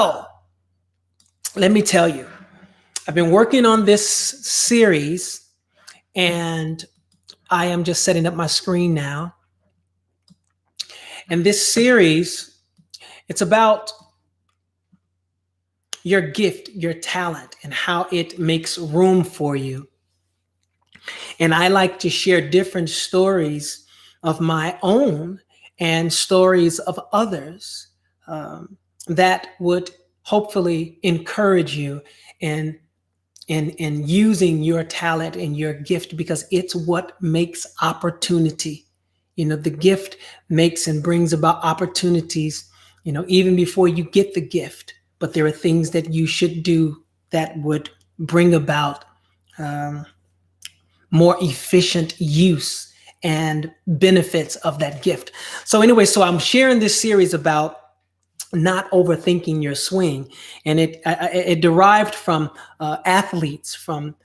So let me tell you, I've been working on this series, and I am just setting up my screen now. And this series, it's about your gift, your talent, and how it makes room for you. And I like to share different stories of my own and stories of others that would hopefully encourage you in using your talent and your gift, because it's what makes opportunity. The gift makes and brings about opportunities, even before you get the gift. But there are things that you should do that would bring about more efficient use and benefits of that gift. So anyway, so I'm sharing this series about not overthinking your swing. And it derived from athletes, from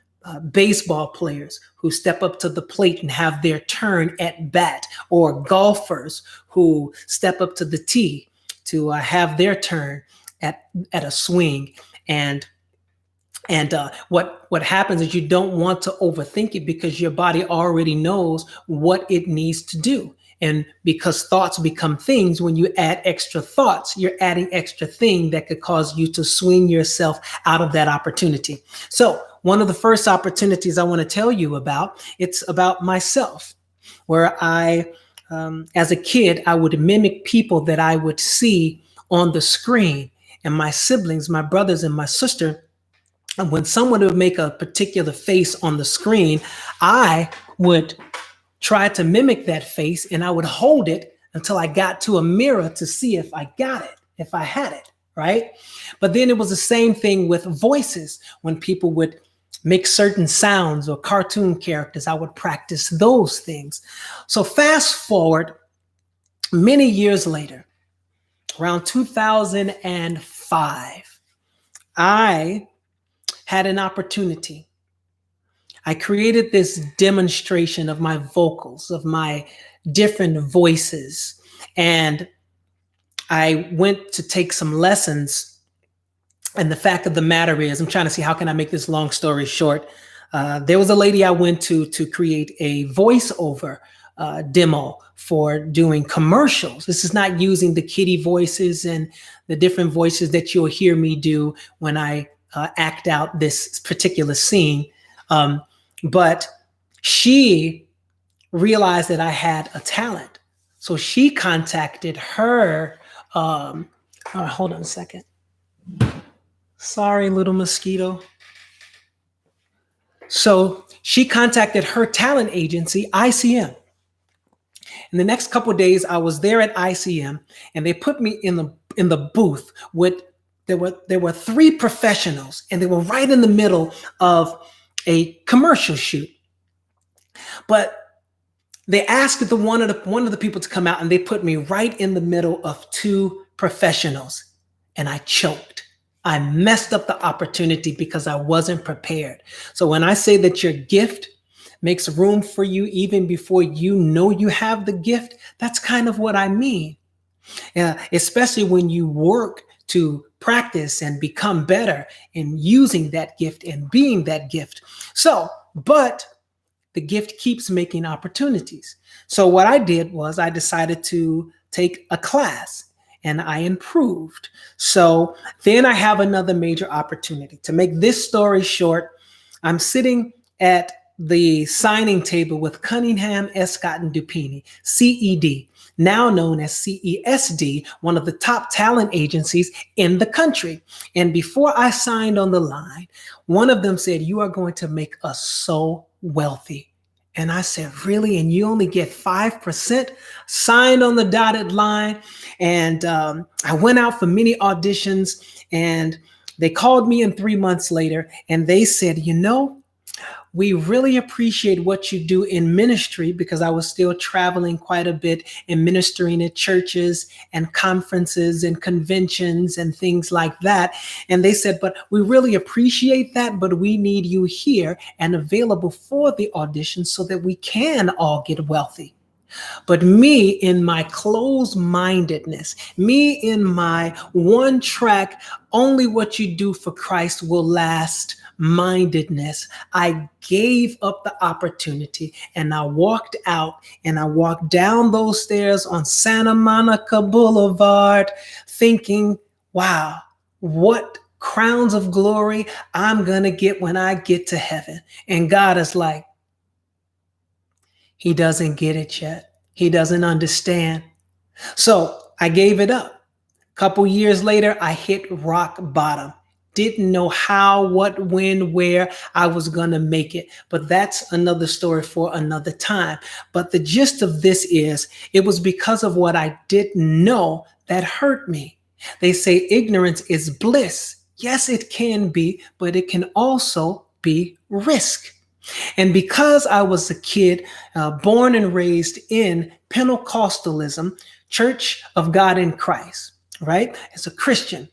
baseball players who step up to the plate and have their turn at bat, or golfers who step up to the tee to have their turn at a swing. And what happens is you don't want to overthink it, because your body already knows what it needs to do. And because thoughts become things, when you add extra thoughts, you're adding extra thing that could cause you to swing yourself out of that opportunity. So one of the first opportunities I want to tell you about, it's about myself, where I, as a kid, I would mimic people that I would see on the screen, and my siblings, my brothers and my sister. And when someone would make a particular face on the screen, I would try to mimic that face, and I would hold it until I got to a mirror to see if I got it, if I had it, right? But then it was the same thing with voices. When people would make certain sounds or cartoon characters, I would practice those things. So fast forward many years later, around 2005, I had an opportunity. I created this demonstration of my vocals, of my different voices. And I went to take some lessons. And the fact of the matter is, I'm trying to see, how can I make this long story short? There was a lady I went to create a voiceover demo for doing commercials. This is not using the kiddie voices and the different voices that you'll hear me do when I act out this particular scene. But she realized that I had a talent. So she contacted her. Hold on a second. Sorry, little mosquito. So she contacted her talent agency, ICM. In the next couple of days, I was there at ICM, and they put me in the booth with, there were three professionals, and they were right in the middle of a commercial shoot. But they asked one of the people to come out, and they put me right in the middle of two professionals, and I choked. I messed up the opportunity because I wasn't prepared. So when I say that your gift makes room for you even before you know you have the gift, that's kind of what I mean. Especially when you work to practice and become better in using that gift and being that gift. So, but the gift keeps making opportunities. So what I did was I decided to take a class, and I improved. So then I have another major opportunity. To make this story short, I'm sitting at the signing table with Cunningham, Escott, and Dupini, CED, now known as CESD, one of the top talent agencies in the country. And before I signed on the line, one of them said, "You are going to make us so wealthy." And I said, "Really? And you only get 5%?" Signed on the dotted line. And I went out for many auditions, and they called me in 3 months later, and they said, "We really appreciate what you do in ministry," because I was still traveling quite a bit and ministering at churches and conferences and conventions and things like that. And they said, "But we really appreciate that, but we need you here and available for the audition so that we can all get wealthy." But me in my closed mindedness, me in my one track, only what you do for Christ will last mindedness, I gave up the opportunity and I walked out and I walked down those stairs on Santa Monica Boulevard thinking, wow, what crowns of glory I'm going to get when I get to heaven. And God is like, he doesn't get it yet. He doesn't understand. So I gave it up. A couple years later, I hit rock bottom. Didn't know how, what, when, where I was going to make it. But that's another story for another time. But the gist of this is it was because of what I didn't know that hurt me. They say ignorance is bliss. Yes, it can be, but it can also be risk. And because I was a kid born and raised in Pentecostalism, Church of God in Christ, right? As a Christian,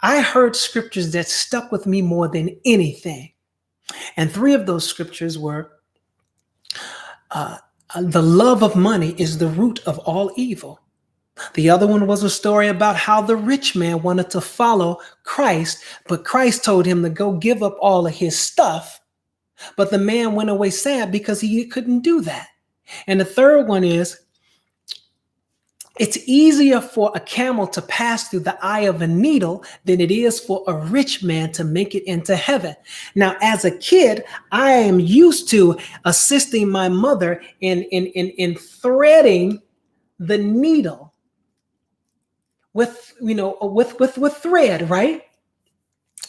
I heard scriptures that stuck with me more than anything. And three of those scriptures were, the love of money is the root of all evil. The other one was a story about how the rich man wanted to follow Christ, but Christ told him to go give up all of his stuff. But the man went away sad because he couldn't do that. And the third one is, it's easier for a camel to pass through the eye of a needle than it is for a rich man to make it into heaven. Now, as a kid, I am used to assisting my mother in threading the needle with thread, right?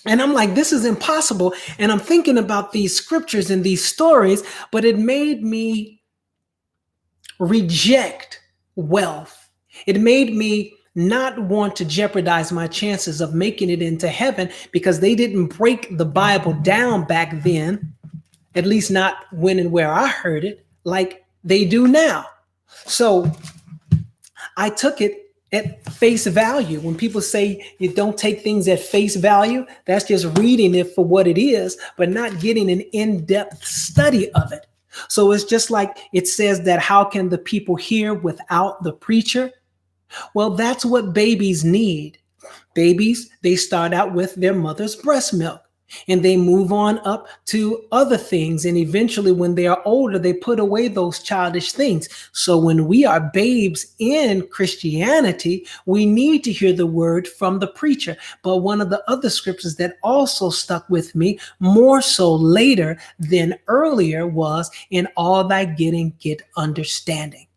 And I'm like, this is impossible. And I'm thinking about these scriptures and these stories, but it made me reject wealth. It made me not want to jeopardize my chances of making it into heaven because they didn't break the Bible down back then, at least not when and where I heard it, like they do now. So I took it at face value. When people say you don't take things at face value, that's just reading it for what it is, but not getting an in-depth study of it. So it's just like it says that how can the people hear without the preacher? Well, that's what babies need. Babies, they start out with their mother's breast milk and they move on up to other things. And eventually when they are older, they put away those childish things. So when we are babes in Christianity, we need to hear the word from the preacher. But one of the other scriptures that also stuck with me more so later than earlier was, in all thy getting, get understanding.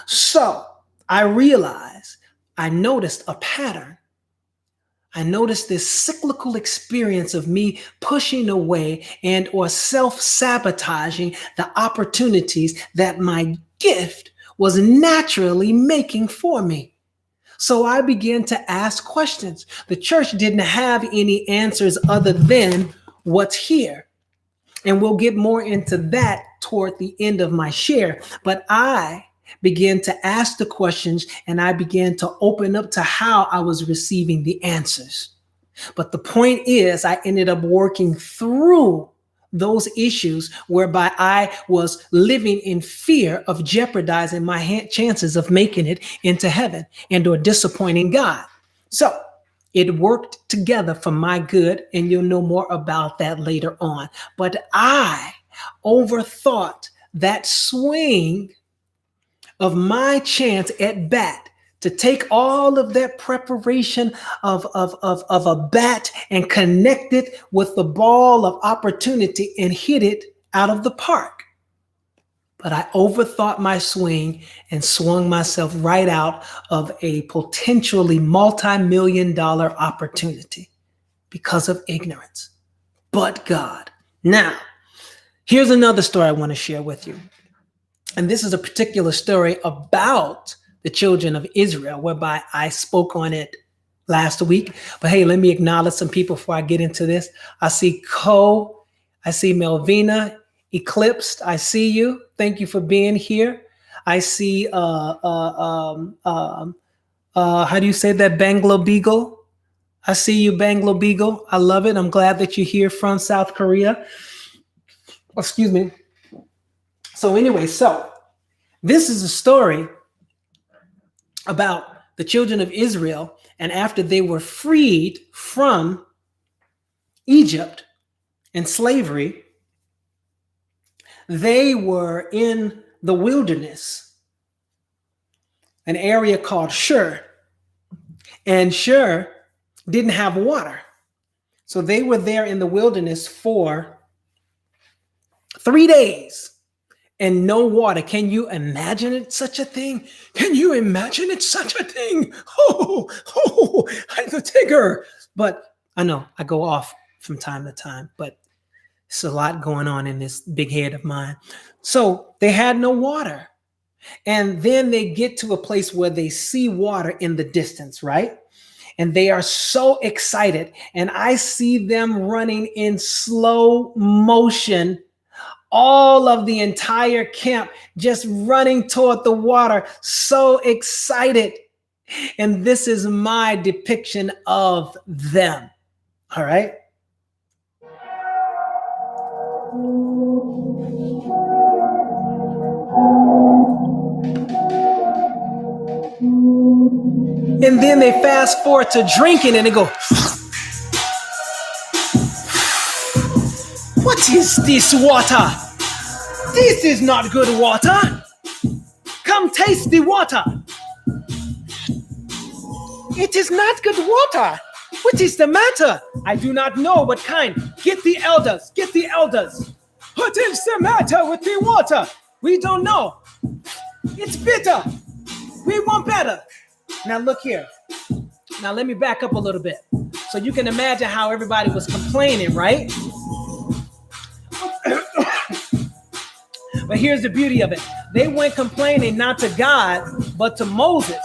So I realized, I noticed a pattern. I noticed this cyclical experience of me pushing away and or self-sabotaging the opportunities that my gift was naturally making for me. So I began to ask questions. The church didn't have any answers other than what's here. And we'll get more into that toward the end of my share. But I began to ask the questions and I began to open up to how I was receiving the answers. But the point is, I ended up working through those issues whereby I was living in fear of jeopardizing my chances of making it into heaven and or disappointing God. So it worked together for my good, and you'll know more about that later on. But I overthought that swing of my chance at bat to take all of that preparation of a bat and connect it with the ball of opportunity and hit it out of the park. But I overthought my swing and swung myself right out of a potentially multi-million-dollar opportunity because of ignorance. But God. Now, here's another story I want to share with you. And this is a particular story about the children of Israel, whereby I spoke on it last week. But hey, let me acknowledge some people before I get into this. I see I see Melvina, Eclipsed. I see you. Thank you for being here. I see, how do you say that? Bangla Beagle. I see you, Bangla Beagle. I love it. I'm glad that you're here from South Korea. Excuse me. So anyway, This is a story about the children of Israel, and after they were freed from Egypt and slavery, they were in the wilderness, an area called Shur. And Shur didn't have water. So they were there in the wilderness for 3 days and no water. Can you imagine it, such a thing? Can you imagine it, such a thing? I'm the Tigger. But I know I go off from time to time, but it's a lot going on in this big head of mine. So they had no water. And then they get to a place where they see water in the distance, right? And they are so excited. And I see them running in slow motion, all of the entire camp just running toward the water, so excited. And this is my depiction of them. All right. And then they fast forward to drinking and they go, what is this water? This is not good water. Come taste the water. It is not good water. What is the matter? I do not know what kind. Get the elders. Get the elders. What is the matter with the water? We don't know. It's bitter. We want better. Now look here. Now let me back up a little bit. So you can imagine how everybody was complaining, right? But here's the beauty of it. They went complaining not to God, but to Moses.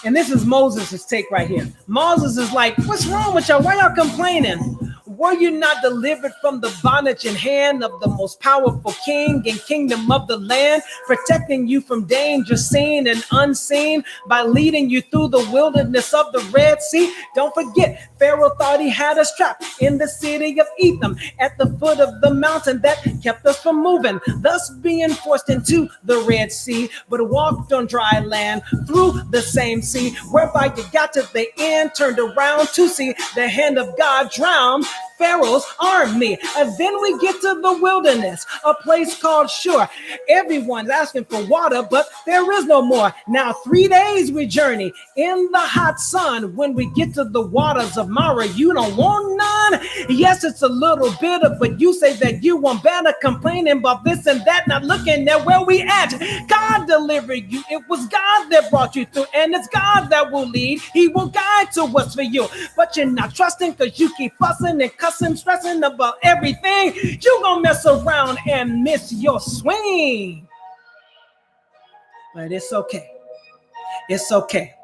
And this is Moses' take right here. Moses is like, what's wrong with y'all? Why y'all complaining? Were you not delivered from the bondage and hand of the most powerful king and kingdom of the land, protecting you from danger seen and unseen by leading you through the wilderness of the Red Sea? Don't forget, Pharaoh thought he had us trapped in the city of Etham at the foot of the mountain that kept us from moving, thus being forced into the Red Sea, but walked on dry land through the same sea, whereby you got to the end, turned around to see the hand of God drown Pharaoh's army. And then we get to the wilderness, a place called Shur. Everyone's asking for water, but there is no more. Now 3 days we journey in the hot sun. When we get to the waters of Mara, you don't want none. Yes, it's a little bitter, but you say that you want better, complaining about this and that, not looking at where we at. God delivered you. It was God that brought you through, and it's God that will lead. He will guide to what's for you, but you're not trusting because you keep fussing and cussing, stressing about everything. You're gonna mess around and miss your swing. But it's okay. It's okay.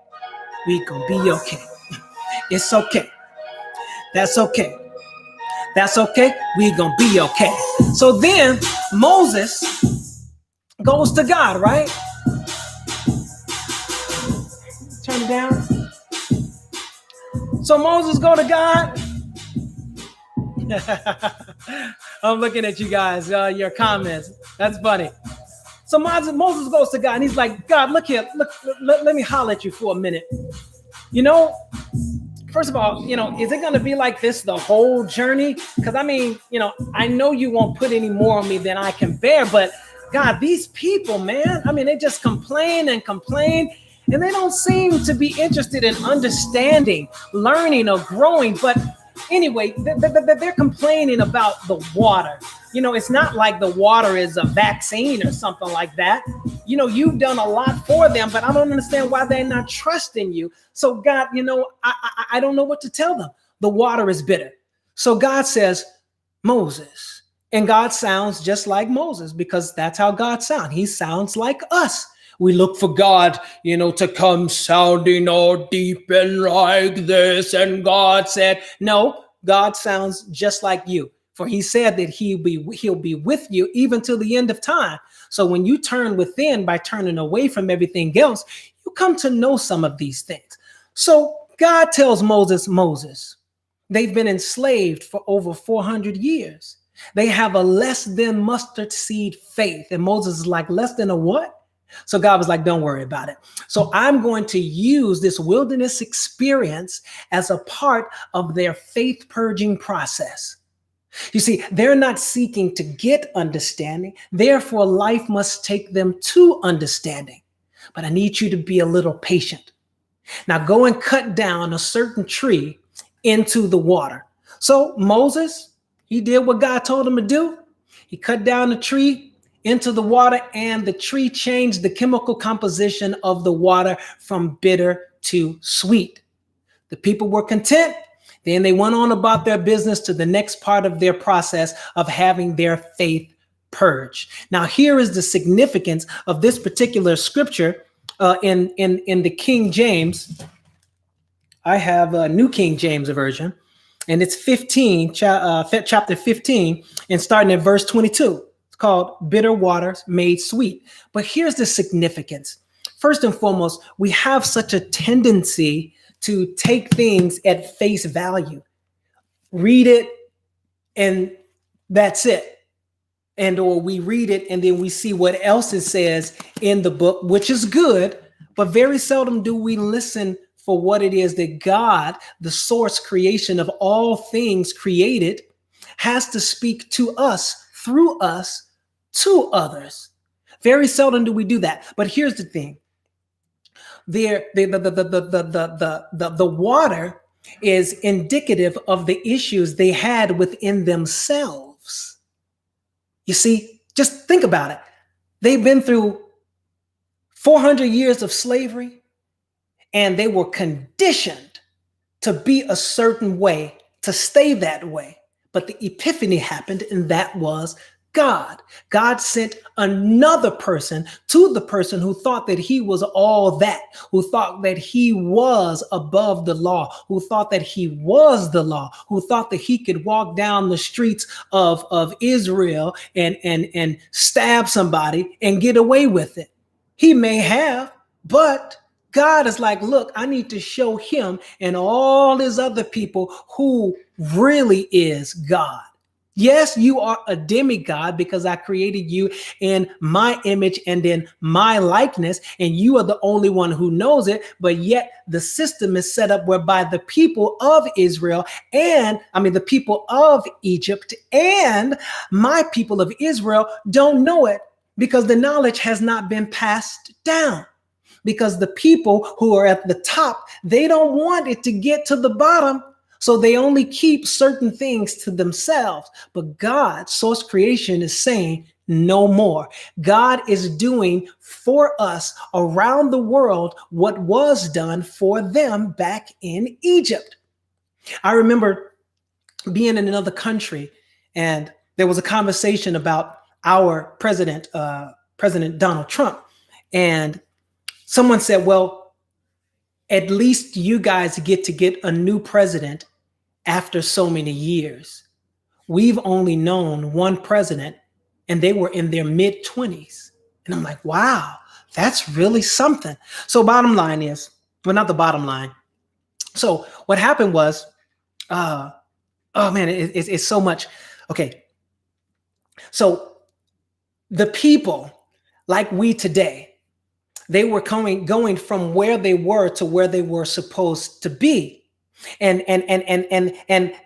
We gonna be okay. It's okay. That's okay. That's okay. We gonna be okay. So then Moses goes to God, right? Turn it down. So Moses go to God. I'm looking at you guys, your comments. That's funny. So Moses goes to God and he's like, God, look here, let me holler at you for a minute. You know, first of all, is it going to be like this the whole journey? Because I mean, I know you won't put any more on me than I can bear, but God, these people, man, I mean, they just complain and complain, and they don't seem to be interested in understanding, learning, or growing. But anyway, they're complaining about the water. It's not like the water is a vaccine or something like that. You've done a lot for them, but I don't understand why they're not trusting you. So God, I don't know what to tell them. The water is bitter. So God says, Moses. And God sounds just like Moses, because that's how God sounds. He sounds like us. We look for God, to come sounding all deep and like this. And God said, no, God sounds just like you. For he said that he'll be with you even till the end of time. So when you turn within by turning away from everything else, you come to know some of these things. So God tells Moses, they've been enslaved for over 400 years. They have a less than mustard seed faith. And Moses is like, less than a what? So God was like, don't worry about it. So I'm going to use this wilderness experience as a part of their faith purging process. You see, they're not seeking to get understanding. Therefore, life must take them to understanding. But I need you to be a little patient. Now go and cut down a certain tree into the water. So Moses, he did what God told him to do. He cut down the tree into the water, and the tree changed the chemical composition of the water from bitter to sweet. The people were content. Then they went on about their business to the next part of their process of having their faith purged. Now, here is the significance of this particular scripture in the King James. I have a New King James Version, and it's chapter 15, and starting at verse 22. It's called Bitter Waters Made Sweet. But here's the significance. First and foremost, we have such a tendency to take things at face value, read it, and that's it. And or we read it and then we see what else it says in the book, which is good, but very seldom do we listen for what it is that God, the source creation of all things created, has to speak to us, through us, to others. Very seldom do we do that. But here's the thing. The water is indicative of the issues they had within themselves. You see, just think about it. They've been through 400 years of slavery, and they were conditioned to be a certain way, to stay that way. But the epiphany happened, and that was God. God sent another person to the person who thought that he was all that, who thought that he was above the law, who thought that he was the law, who thought that he could walk down the streets of Israel and stab somebody and get away with it. He may have, but God is like, look, I need to show him and all his other people who really is God. Yes, you are a demigod because I created you in my image and in my likeness, and you are the only one who knows it. But yet the system is set up whereby the people of Israel the people of Egypt and my people of Israel don't know it because the knowledge has not been passed down. Because the people who are at the top, they don't want it to get to the bottom. So they only keep certain things to themselves. But God, source creation, is saying no more. God is doing for us around the world what was done for them back in Egypt. I remember being in another country, and there was a conversation about our president, President Donald Trump. And someone said, well, at least you guys get to get a new president after so many years. We've only known one president, and they were in their mid-20s. And I'm like, wow, that's really something. So bottom line is, well, not the bottom line. So what happened was, it's so much. Okay. So the people like we today, they were going from where they were to where they were supposed to be. And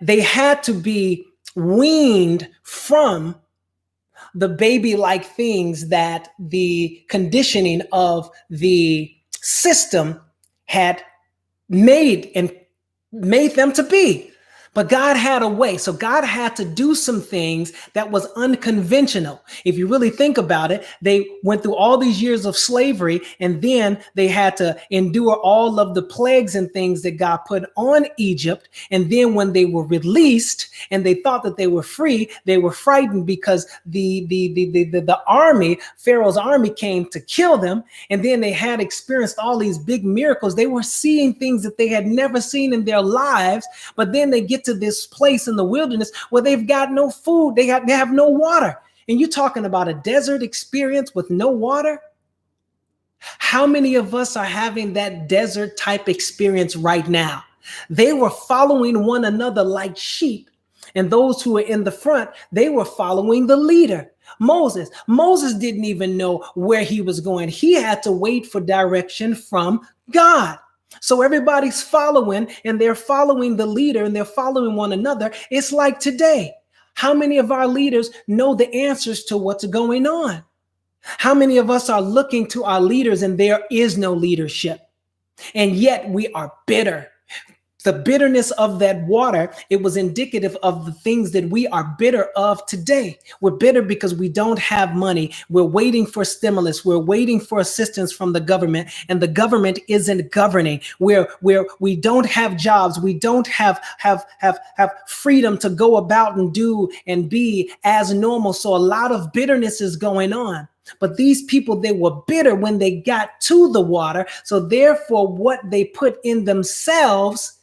they had to be weaned from the baby-like things that the conditioning of the system had made them to be. But God had a way. So God had to do some things that was unconventional. If you really think about it, they went through all these years of slavery, and then they had to endure all of the plagues and things that God put on Egypt. And then when they were released and they thought that they were free, they were frightened because the army, Pharaoh's army, came to kill them. And then they had experienced all these big miracles. They were seeing things that they had never seen in their lives. But then they get to this place in the wilderness where they've got no food, they have no water. And you're talking about a desert experience with no water? How many of us are having that desert type experience right now? They were following one another like sheep. And those who were in the front, they were following the leader. Moses didn't even know where he was going. He had to wait for direction from God. So everybody's following, and they're following the leader, and they're following one another. It's like today. How many of our leaders know the answers to what's going on? How many of us are looking to our leaders and there is no leadership? And yet we are bitter. The bitterness of that water, it was indicative of the things that we are bitter of today. We're bitter because we don't have money. We're waiting for stimulus. We're waiting for assistance from the government, and the government isn't governing. We don't have jobs. We don't have freedom to go about and do and be as normal. So a lot of bitterness is going on. But these people, they were bitter when they got to the water. So therefore, what they put in themselves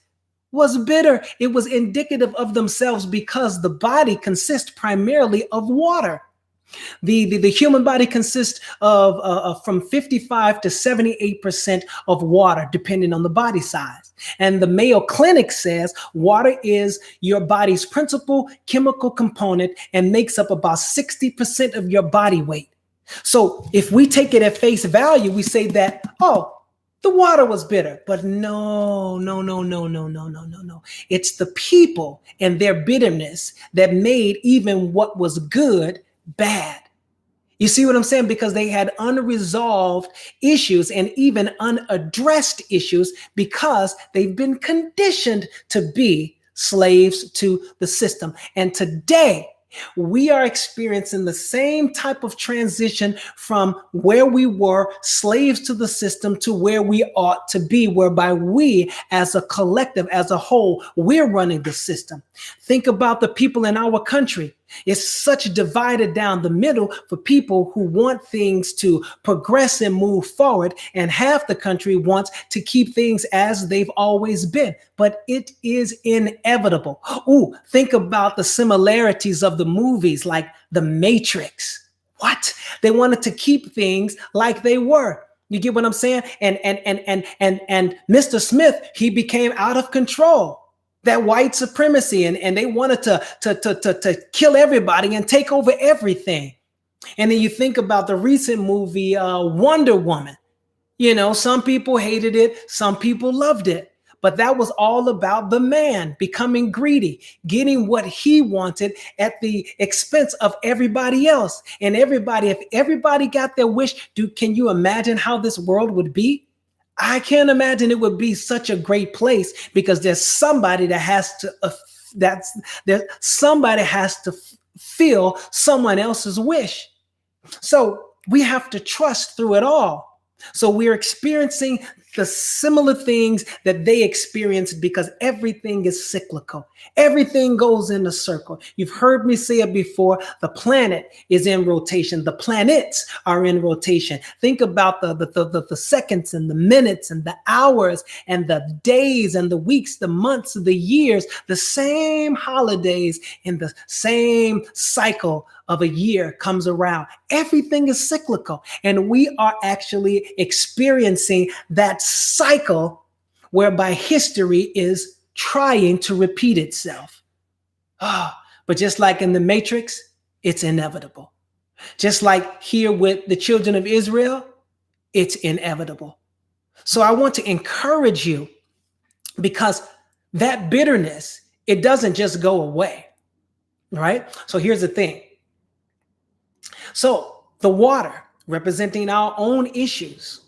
was bitter. It was indicative of themselves because the body consists primarily of water. The human body consists of from 55 to 78% of water, depending on the body size. And the Mayo Clinic says water is your body's principal chemical component and makes up about 60% of your body weight. So if we take it at face value, we say that, oh, the water was bitter. But no. It's the people and their bitterness that made even what was good bad. You see what I'm saying? Because they had unresolved issues and even unaddressed issues because they've been conditioned to be slaves to the system. And today, we are experiencing the same type of transition from where we were slaves to the system to where we ought to be, whereby we as a collective, as a whole, we're running the system. Think about the people in our country. It's such divided down the middle for people who want things to progress and move forward, and half the country wants to keep things as they've always been. But it is inevitable. Ooh, think about the similarities of the movies like The Matrix. What? They wanted to keep things like they were. You get what I'm saying? And Mr. Smith, he became out of control. That white supremacy, and they wanted to kill everybody and take over everything. And then you think about the recent movie Wonder Woman. You know, some people hated it, some people loved it, but that was all about the man becoming greedy, getting what he wanted at the expense of everybody else. And if everybody got their wish, can you imagine how this world would be? I can't imagine it would be such a great place, because there's somebody that has to feel someone else's wish. So we have to trust through it all. So we're experiencing the similar things that they experienced because everything is cyclical. Everything goes in a circle. You've heard me say it before. The planet is in rotation. The planets are in rotation. Think about the seconds and the minutes and the hours and the days and the weeks, the months, the years, the same holidays in the same cycle of a year comes around. Everything is cyclical, and we are actually experiencing that cycle whereby history is trying to repeat itself. But just like in the Matrix, it's inevitable. Just like here with the children of Israel, it's inevitable. So I want to encourage you, because that bitterness, it doesn't just go away, right? So here's the thing. So the water representing our own issues.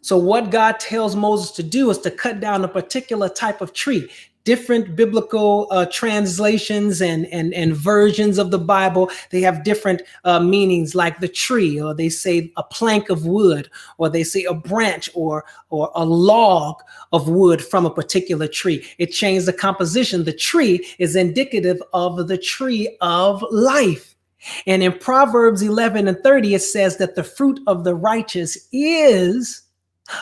So what God tells Moses to do is to cut down a particular type of tree. Different biblical translations and versions of the Bible, they have different meanings, like the tree, or they say a plank of wood, or they say a branch or a log of wood from a particular tree. It changed the composition. The tree is indicative of the tree of life. And in Proverbs 11:30, it says that the fruit of the righteous is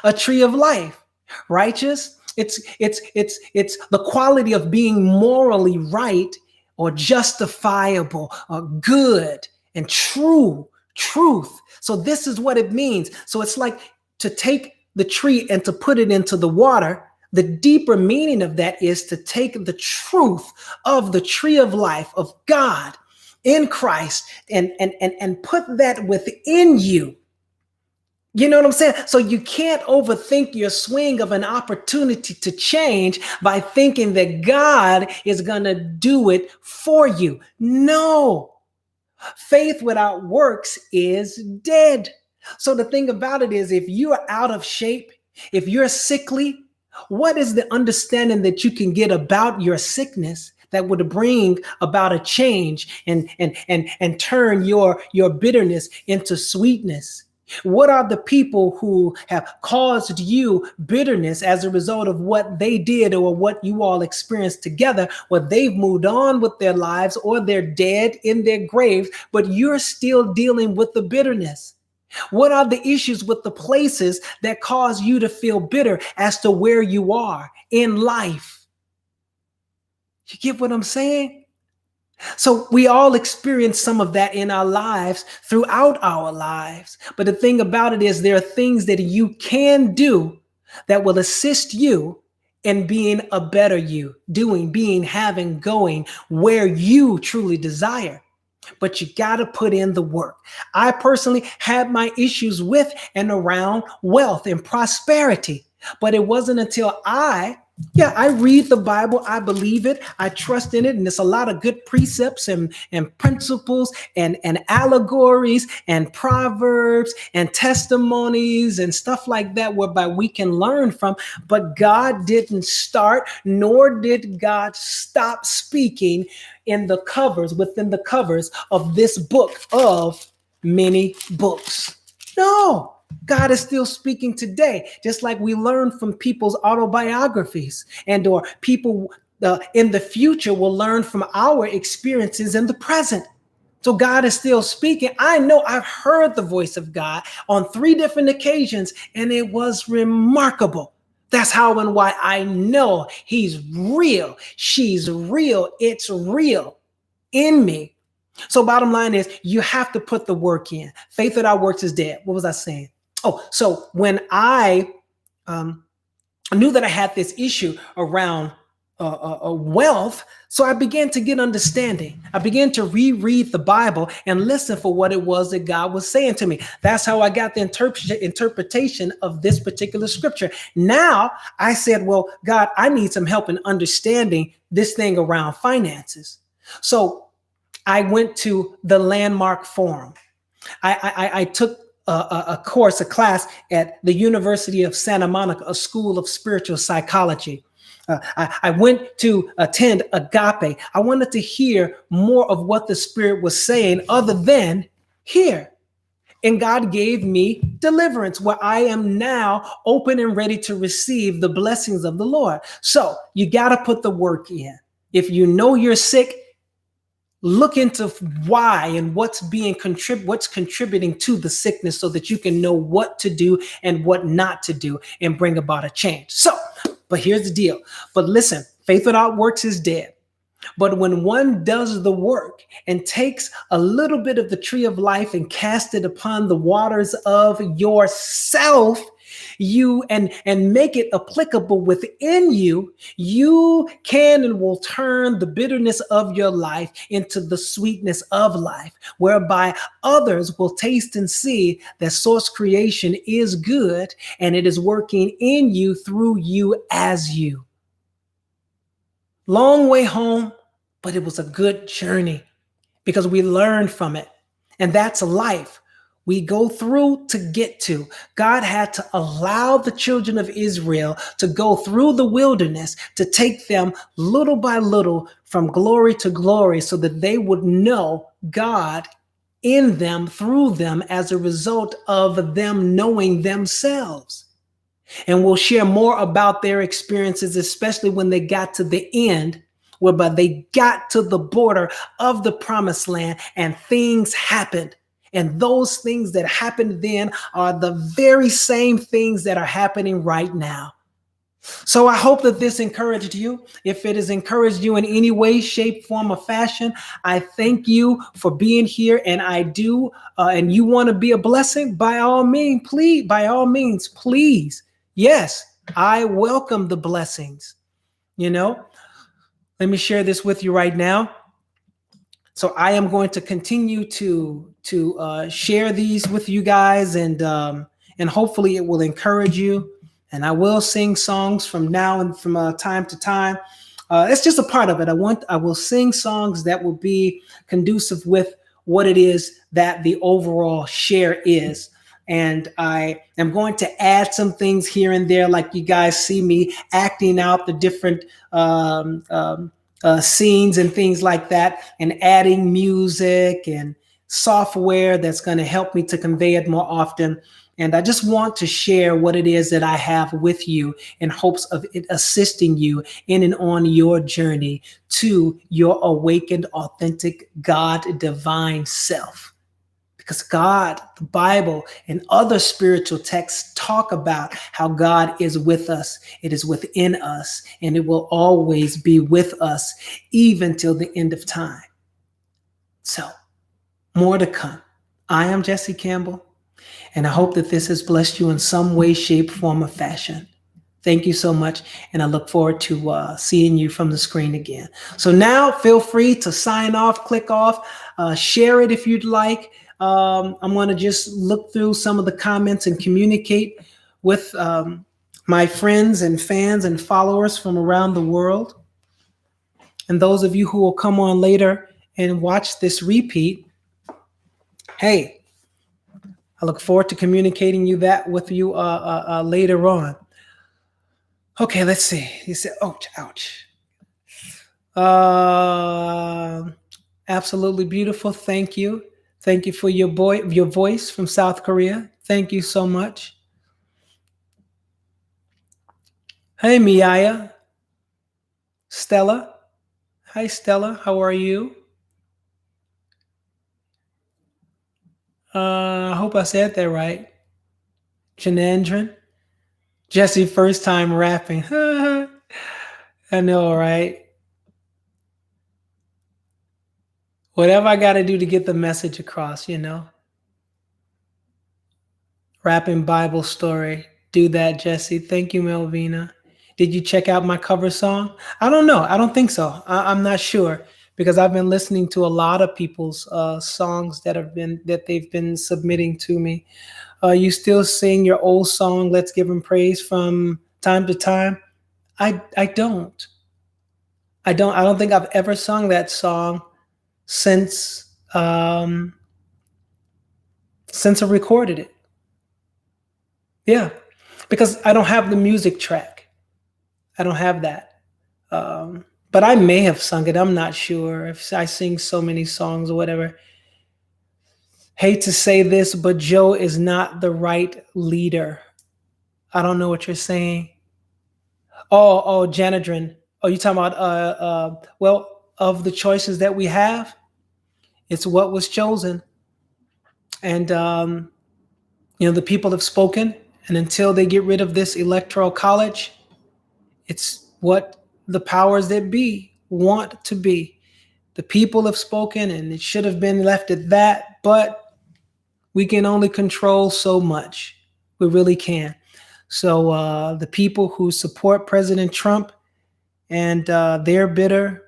a tree of life. Righteous, it's the quality of being morally right or justifiable or good and truth. So this is what it means. So it's like to take the tree and to put it into the water. The deeper meaning of that is to take the truth of the tree of life of God in Christ and put that within you. You know what I'm saying? So you can't overthink your swing of an opportunity to change by thinking that God is going to do it for you. No. Faith without works is dead. So the thing about it is, if you are out of shape, if you're sickly, what is the understanding that you can get about your sickness that would bring about a change and turn your bitterness into sweetness? What are the people who have caused you bitterness as a result of what they did or what you all experienced together? Well, they've moved on with their lives or they're dead in their graves, but you're still dealing with the bitterness. What are the issues with the places that cause you to feel bitter as to where you are in life? You get what I'm saying? So we all experience some of that in our lives throughout our lives. But the thing about it is, there are things that you can do that will assist you in being a better you, being, having, going where you truly desire. But you got to put in the work. I personally had my issues with and around wealth and prosperity, but it wasn't until I read the Bible. I believe it. I trust in it. And there's a lot of good precepts and principles and allegories and proverbs and testimonies and stuff like that whereby we can learn from. But God didn't start, nor did God stop speaking within the covers of this book of many books. No. God is still speaking today, just like we learn from people's autobiographies, and or people in the future will learn from our experiences in the present. So God is still speaking. I know I've heard the voice of God on 3 different occasions, and it was remarkable. That's how and why I know he's real. She's real. It's real in me. So bottom line is, you have to put the work in. Faith without works is dead. What was I saying? Oh, so when I knew that I had this issue around wealth, so I began to get understanding. I began to reread the Bible and listen for what it was that God was saying to me. That's how I got the interpretation of this particular scripture. Now I said, well, God, I need some help in understanding this thing around finances. So I went to the Landmark Forum. I took a class at the University of Santa Monica, a school of spiritual psychology. I went to attend Agape. I wanted to hear more of what the Spirit was saying other than here. And God gave me deliverance, where I am now open and ready to receive the blessings of the Lord. So you got to put the work in. If you know you're sick, look into why and what's contributing to the sickness, so that you can know what to do and what not to do and bring about a change. So, but here's the deal. But listen, faith without works is dead. But when one does the work and takes a little bit of the tree of life and cast it upon the waters of yourself, you and make it applicable within you, you can and will turn the bitterness of your life into the sweetness of life, whereby others will taste and see that source creation is good and it is working in you, through you, as you. Long way home, but it was a good journey because we learned from it. And that's life. We go through to get to. God had to allow the children of Israel to go through the wilderness to take them little by little from glory to glory, so that they would know God in them, through them, as a result of them knowing themselves. And we'll share more about their experiences, especially when they got to the end, whereby they got to the border of the promised land and things happened. And those things that happened then are the very same things that are happening right now. So I hope that this encouraged you. If it has encouraged you in any way, shape, form, or fashion, I thank you for being here. And I do. And you want to be a blessing? By all means, please. Yes, I welcome the blessings. Let me share this with you right now. So I am going to continue to share these with you guys, and hopefully it will encourage you. And I will sing songs from now and from time to time. It's just a part of it. I will sing songs that will be conducive with what it is that the overall share is. And I am going to add some things here and there, like you guys see me acting out the different scenes and things like that, and adding music and software that's going to help me to convey it more often. And I just want to share what it is that I have with you in hopes of it assisting you in and on your journey to your awakened, authentic, God divine self. Because God, the Bible, and other spiritual texts talk about how God is with us. It is within us, and it will always be with us, even till the end of time. So, more to come. I am Jesse Campbell, and I hope that this has blessed you in some way, shape, form, or fashion. Thank you so much, and I look forward to seeing you from the screen again. So now feel free to sign off, click off, share it if you'd like. I'm going to just look through some of the comments and communicate with my friends and fans and followers from around the world. And those of you who will come on later and watch this repeat, hey, I look forward to communicating with you later on. Okay, let's see. He said, ouch. Absolutely beautiful. Thank you. Thank you for your voice from South Korea. Thank you so much. Hey, Miaya. Stella. Hi, Stella. How are you? I hope I said that right. Janandran. Jesse, first time rapping. I know, right? Whatever I got to do to get the message across, Rapping Bible story. Do that, Jesse. Thank you, Melvina. Did you check out my cover song? I don't know. I don't think so. I'm not sure, because I've been listening to a lot of people's songs that they've been submitting to me. You still sing your old song, Let's Give Him Praise, from time to time? I don't. I don't think I've ever sung that song since I recorded it. Yeah, because I don't have the music track. I don't have that. But I may have sung it. I'm not sure if I sing so many songs or whatever. Hate to say this, but Joe is not the right leader. I don't know what you're saying. Oh, Janadrin. Oh, you talking about well, of the choices that we have, it's what was chosen. And the people have spoken, and until they get rid of this electoral college, it's what the powers that be want to be. The people have spoken, and it should have been left at that, but we can only control so much. We really can. So the people who support President Trump, and they're bitter,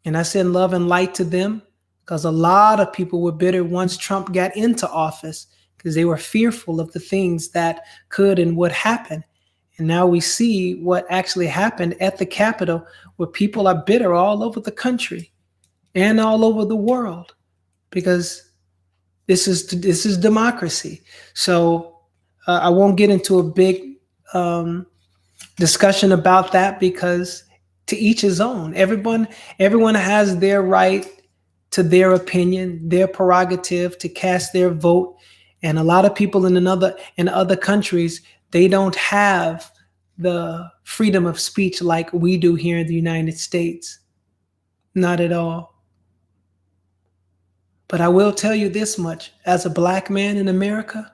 and I send love and light to them, because a lot of people were bitter once Trump got into office, because they were fearful of the things that could and would happen. And now we see what actually happened at the Capitol, where people are bitter all over the country and all over the world, because this is democracy. So I won't get into a big discussion about that, because to each his own. Everyone has their right to their opinion, their prerogative to cast their vote. And a lot of people in other countries, they don't have the freedom of speech like we do here in the United States. Not at all. But I will tell you this much, as a Black man in America,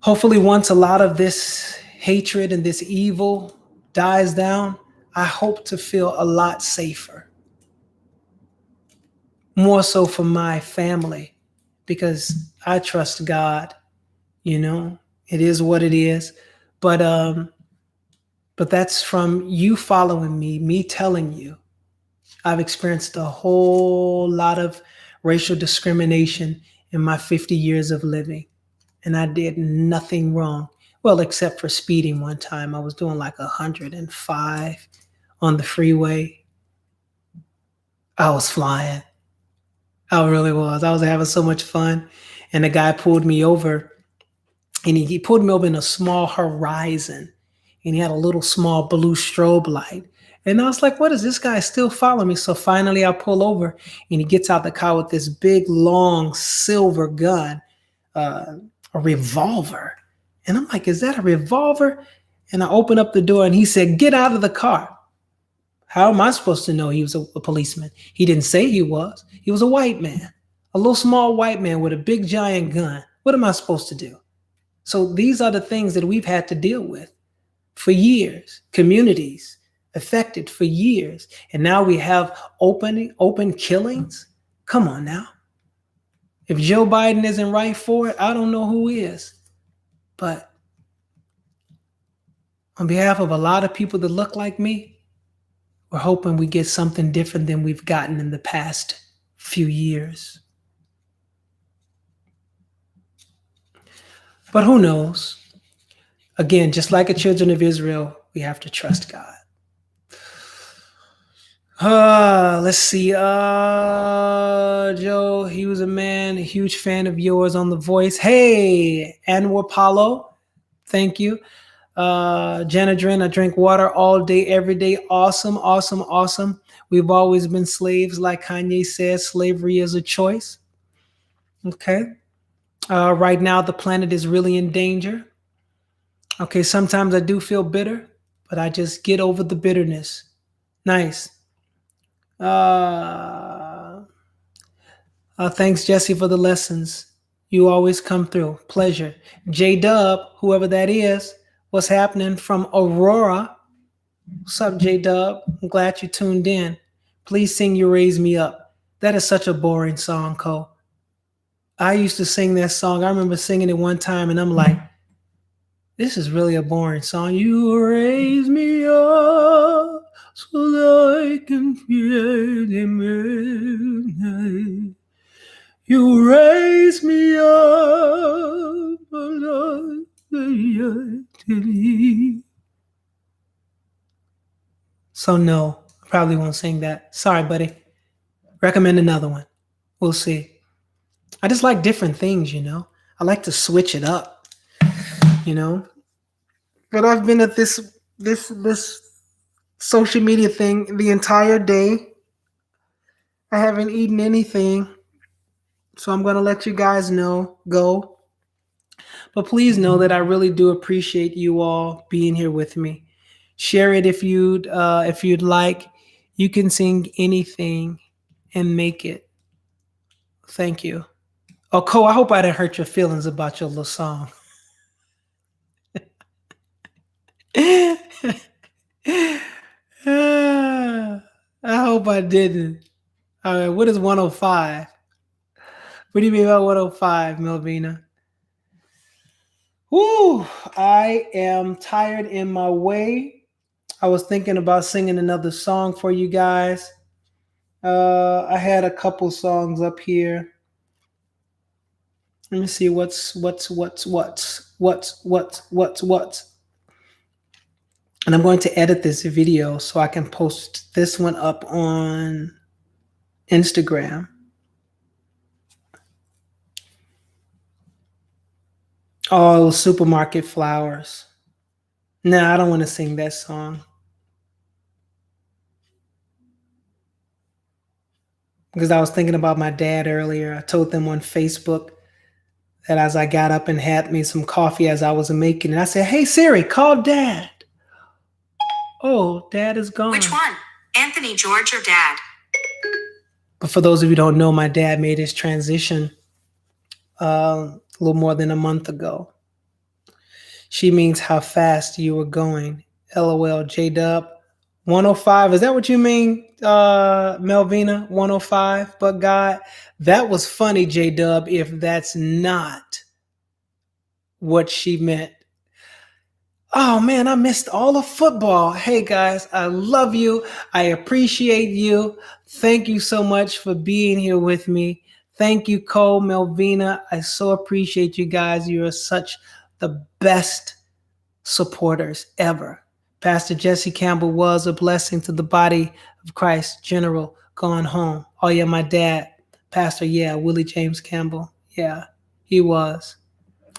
hopefully once a lot of this hatred and this evil dies down, I hope to feel a lot safer. More so for my family, because I trust God. It is what it is. But that's from you following me telling you. I've experienced a whole lot of racial discrimination in my 50 years of living, and I did nothing wrong. Well, except for speeding one time. I was doing like 105 on the freeway. I was flying. I really was. I was having so much fun. And the guy pulled me over, and he pulled me over in a small Horizon, and he had a little small blue strobe light. And I was like, what is this guy still following me? So finally I pull over, and he gets out the car with this big, long silver gun, a revolver. And I'm like, is that a revolver? And I open up the door, and he said, get out of the car. How am I supposed to know he was a policeman? He didn't say he was. He was a white man, a little small white man with a big giant gun. What am I supposed to do? So these are the things that we've had to deal with for years, communities affected for years. And now we have open killings. Come on now. If Joe Biden isn't right for it, I don't know who is. But on behalf of a lot of people that look like me, we're hoping we get something different than we've gotten in the past few years. But who knows? Again, just like the children of Israel, we have to trust God. Let's see. Joe, he was a man, a huge fan of yours on The Voice. Hey, Anwar Paulo, thank you. Janadrin, I drink water all day, every day. Awesome, awesome, awesome. We've always been slaves, like Kanye says. Slavery is a choice. Okay. Right now, the planet is really in danger. Okay, sometimes I do feel bitter, but I just get over the bitterness. Nice. Thanks, Jesse, for the lessons. You always come through. Pleasure. J-Dub, whoever that is, what's happening from Aurora? What's up, J-Dub? I'm glad you tuned in. Please sing You Raise Me Up. That is such a boring song, Cole. I used to sing that song. I remember singing it one time, and I'm like, this is really a boring song. You raise me up so that I can feel the midnight. You raise me up so no, I probably won't sing that. Sorry, buddy. Recommend another one. We'll see. I just like different things, you know. I like to switch it up, you know. But I've been at this social media thing the entire day. I haven't eaten anything. So I'm going to let you guys go. But please know that I really do appreciate you all being here with me. Share it if you'd like. You can sing anything and make it. Thank you. Oh, Cole, I hope I didn't hurt your feelings about your little song. I hope I didn't. All right, what is 105? What do you mean about 105, Melvina? Woo! I am tired in my way. I was thinking about singing another song for you guys. I had a couple songs up here. Let me see what's. And I'm going to edit this video so I can post this one up on Instagram. Oh, Supermarket Flowers. No, I don't want to sing that song. Because I was thinking about my dad earlier. I told them on Facebook that as I got up and had me some coffee as I was making it, I said, hey, Siri, call Dad. Oh, Dad is gone. Which one? Anthony, George, or Dad? But for those of you who don't know, my dad made his transition a little more than a month ago. She means how fast you were going. LOL, J-Dub. 105, is that what you mean, Melvina? 105, but God, that was funny, J-Dub, if that's not what she meant. Oh man, I missed all of football. Hey guys, I love you. I appreciate you. Thank you so much for being here with me. Thank you, Cole, Melvina. I so appreciate you guys. You are such the best supporters ever. Pastor Jesse Campbell was a blessing to the body of Christ. General gone home. Oh yeah, my dad, Pastor, yeah, Willie James Campbell. Yeah, he was.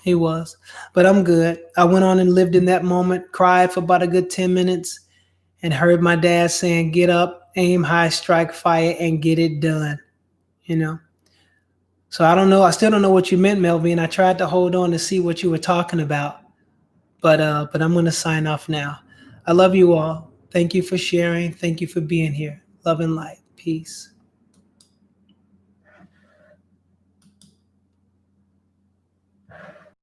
He was. But I'm good. I went on and lived in that moment, cried for about a good 10 minutes, and heard my dad saying, get up, aim high, strike fire, and get it done. You know? So I don't know. I still don't know what you meant, Melvin. I tried to hold on to see what you were talking about. But I'm gonna sign off now. I love you all. Thank you for sharing. Thank you for being here. Love and light. Peace.